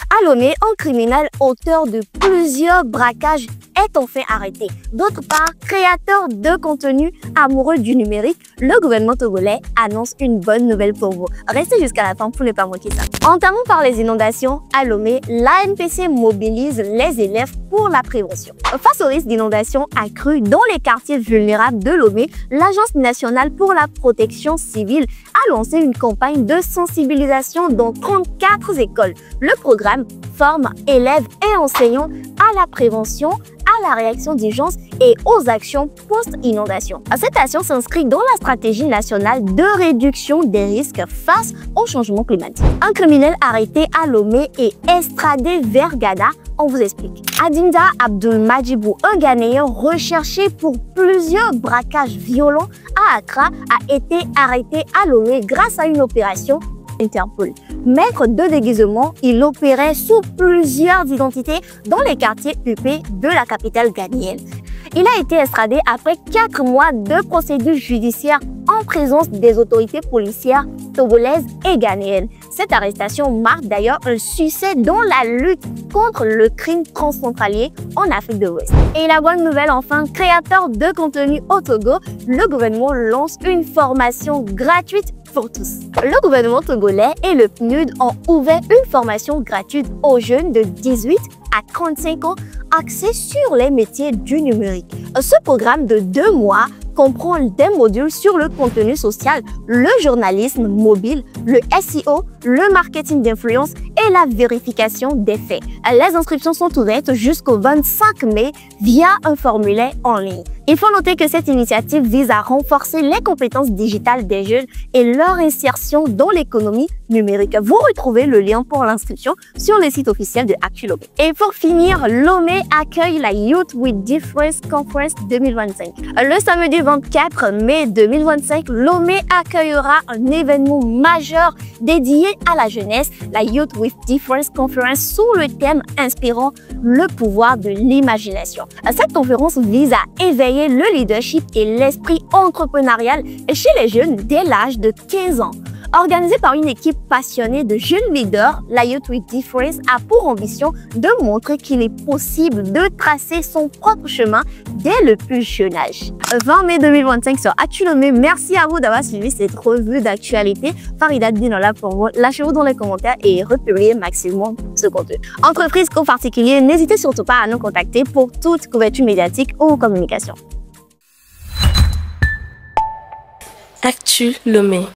À Lomé, un criminel auteur de plusieurs braquages est enfin arrêté. D'autre part, créateur de contenu amoureux du numérique, le gouvernement togolais annonce une bonne nouvelle pour vous. Restez jusqu'à la fin pour ne pas manquer ça. Entamons par les inondations. À Lomé, l'ANPC mobilise les élèves pour la prévention. Face au risque d'inondation accru dans les quartiers vulnérables de Lomé, l'Agence nationale pour la protection civile a lancé une campagne de sensibilisation dans 34 écoles. Le programme forme élèves et enseignants à la prévention, à la réaction d'urgence et aux actions post-inondation. Cette action s'inscrit dans la stratégie nationale de réduction des risques face au changement climatique. Un criminel arrêté à Lomé et extradé vers Ghana. On vous explique. Adinda Abdul-Majibou, un Ghanéen recherché pour plusieurs braquages violents à Accra, a été arrêté à Lomé grâce à une opération Interpol. Maître de déguisement, il opérait sous plusieurs identités dans les quartiers huppés de la capitale ghanéenne. Il a été extradé après 4 mois de procédures judiciaires en présence des autorités policières togolaises et ghanéennes. Cette arrestation marque d'ailleurs un succès dans la lutte contre le crime transfrontalier en Afrique de l'Ouest. Et la bonne nouvelle enfin, créateur de contenu au Togo, le gouvernement lance une formation gratuite pour tous. Le gouvernement togolais et le PNUD ont ouvert une formation gratuite aux jeunes de 18 à 35 ans axée sur les métiers du numérique. Ce programme de 2 mois comprend des modules sur le contenu social, le journalisme mobile, le SEO, le marketing d'influence et la vérification des faits. Les inscriptions sont ouvertes jusqu'au 25 mai via un formulaire en ligne. Il faut noter que cette initiative vise à renforcer les compétences digitales des jeunes et leur insertion dans l'économie numérique. Vous retrouvez le lien pour l'inscription sur le site officiel de Actu Lomé. Et pour finir, Lomé accueille la Youth with Difference Conference 2025. Le samedi 24 mai 2025, Lomé accueillera un événement majeur dédié à la jeunesse, la Youth with Difference Conference, sous le thème inspirant le pouvoir de l'imagination. Cette conférence vise à éveiller le leadership et l'esprit entrepreneurial chez les jeunes dès l'âge de 15 ans. Organisée par une équipe passionnée de jeunes leaders, la Youth with Difference a pour ambition de montrer qu'il est possible de tracer son propre chemin dès le plus jeune âge. 20 mai 2025 sur Actu Lomé. Merci à vous d'avoir suivi cette revue d'actualité. Farida Dinola pour vous. Lâchez-vous dans les commentaires et republiez maximum ce contenu. Entreprise ou particulier, n'hésitez surtout pas à nous contacter pour toute couverture médiatique ou communication. Actu Lomé.